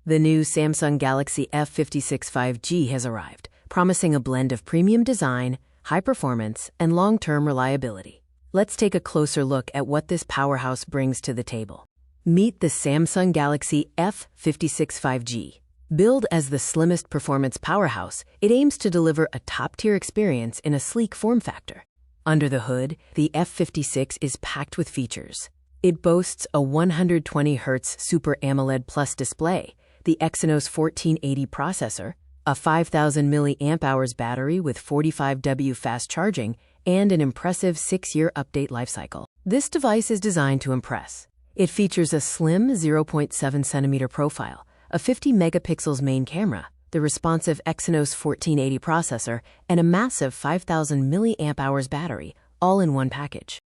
The new Samsung Galaxy F56 5G has arrived, promising a blend of premium design, high performance, and long-term reliability. Let's take a closer look at what this powerhouse brings to the table. Meet the Samsung Galaxy F56 5G. Billed as the slimmest performance powerhouse, it aims to deliver a top-tier experience in a sleek form factor. Under the hood, the F56 is packed with features. It boasts a 120Hz Super AMOLED Plus display, the Exynos 1480 processor, a 5000 mAh battery with 45W fast charging, and an impressive 6-year update lifecycle. This device is designed to impress. It features a slim 0.7cm profile, a 50 megapixels main camera, the responsive Exynos 1480 processor, and a massive 5000 mAh battery, all in one package.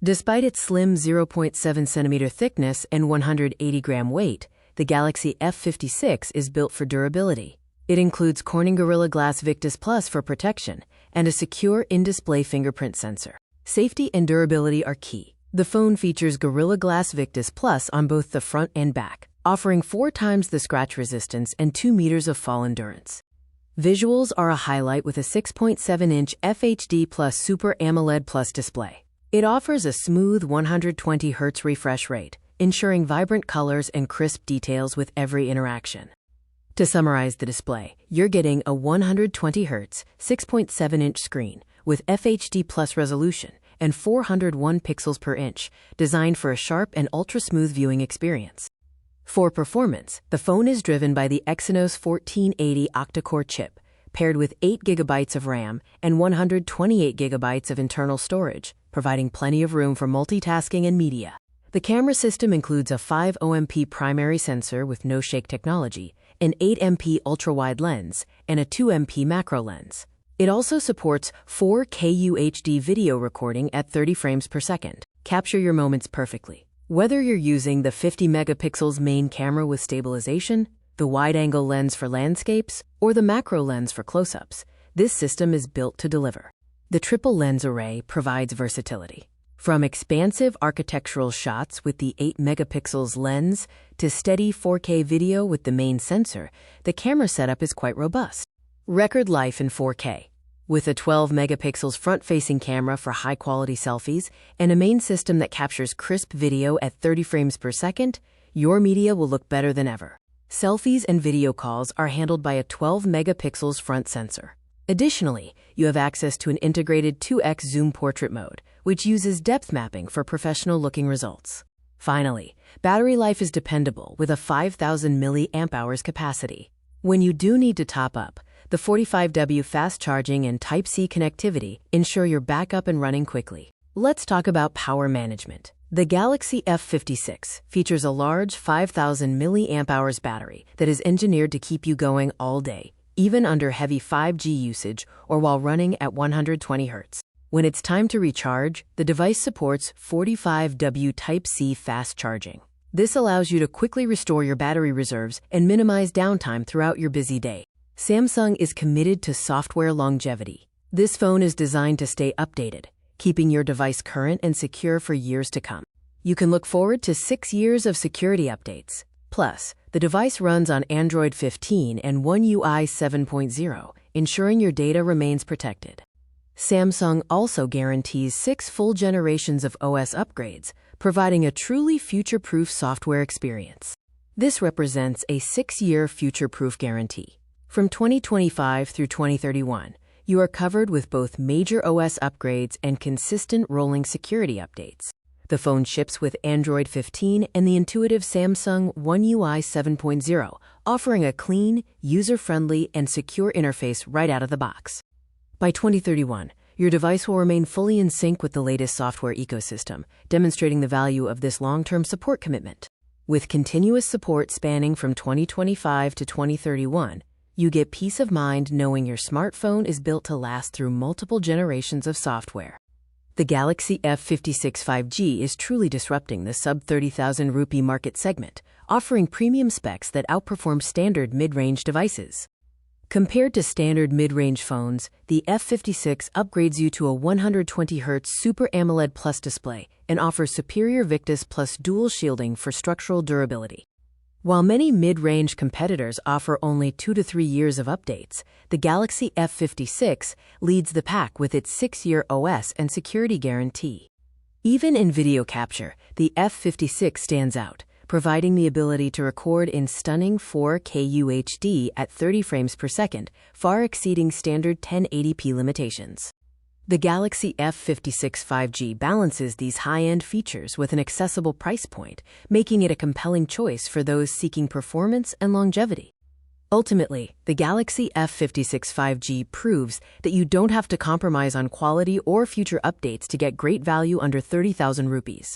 Despite its slim 0.7cm thickness and 180-gram weight, the Galaxy F56 is built for durability. It includes Corning Gorilla Glass Victus Plus for protection and a secure in-display fingerprint sensor. Safety and durability are key. The phone features Gorilla Glass Victus Plus on both the front and back, offering 4 times the scratch resistance and 2 meters of fall endurance. Visuals are a highlight with a 6.7-inch FHD Plus Super AMOLED Plus display. It offers a smooth 120Hz refresh rate, ensuring vibrant colors and crisp details with every interaction. To summarize the display, you're getting a 120Hz, 6.7-inch screen with FHD Plus resolution and 401 pixels per inch, designed for a sharp and ultra-smooth viewing experience. For performance, the phone is driven by the Exynos 1480 octa-core chip, paired with 8 GB of RAM and 128 GB of internal storage, providing plenty of room for multitasking and media. The camera system includes a 5MP primary sensor with no-shake technology, an 8MP ultra-wide lens, and a 2MP macro lens. It also supports 4K UHD video recording at 30 frames per second. Capture your moments perfectly. Whether you're using the 50 megapixels main camera with stabilization, the wide-angle lens for landscapes, or the macro lens for close-ups, this system is built to deliver. The triple lens array provides versatility. From expansive architectural shots with the 8 megapixels lens to steady 4K video with the main sensor, the camera setup is quite robust. Record life in 4K. With a 12 megapixels front-facing camera for high-quality selfies and a main system that captures crisp video at 30 frames per second, your media will look better than ever. Selfies and video calls are handled by a 12 megapixels front sensor. Additionally, you have access to an integrated 2x zoom portrait mode, which uses depth mapping for professional-looking results. Finally, battery life is dependable with a 5000 mAh capacity. When you do need to top up, the 45W fast charging and Type-C connectivity ensure you're back up and running quickly. Let's talk about power management. The Galaxy F56 features a large 5000 mAh battery that is engineered to keep you going all day, even under heavy 5G usage or while running at 120Hz. When it's time to recharge, the device supports 45W Type-C fast charging. This allows you to quickly restore your battery reserves and minimize downtime throughout your busy day. Samsung is committed to software longevity. This phone is designed to stay updated, keeping your device current and secure for years to come. You can look forward to 6 years of security updates. Plus, the device runs on Android 15 and One UI 7.0, ensuring your data remains protected. Samsung also guarantees 6 full generations of OS upgrades, providing a truly future-proof software experience. This represents a 6-year future-proof guarantee. From 2025 through 2031, you are covered with both major OS upgrades and consistent rolling security updates. The phone ships with Android 15 and the intuitive Samsung One UI 7.0, offering a clean, user-friendly, and secure interface right out of the box. By 2031, your device will remain fully in sync with the latest software ecosystem, demonstrating the value of this long-term support commitment. With continuous support spanning from 2025 to 2031, you get peace of mind knowing your smartphone is built to last through multiple generations of software. The Galaxy F56 5G is truly disrupting the sub-30,000 rupee market segment, offering premium specs that outperform standard mid-range devices. Compared to standard mid-range phones, the F56 upgrades you to a 120Hz Super AMOLED Plus display and offers superior Victus Plus dual shielding for structural durability. While many mid-range competitors offer only 2 to 3 years of updates, the Galaxy F56 leads the pack with its 6-year OS and security guarantee. Even in video capture, the F56 stands out, providing the ability to record in stunning 4K UHD at 30 frames per second, far exceeding standard 1080p limitations. The Galaxy F56 5G balances these high-end features with an accessible price point, making it a compelling choice for those seeking performance and longevity. Ultimately, the Galaxy F56 5G proves that you don't have to compromise on quality or future updates to get great value under 30,000 rupees.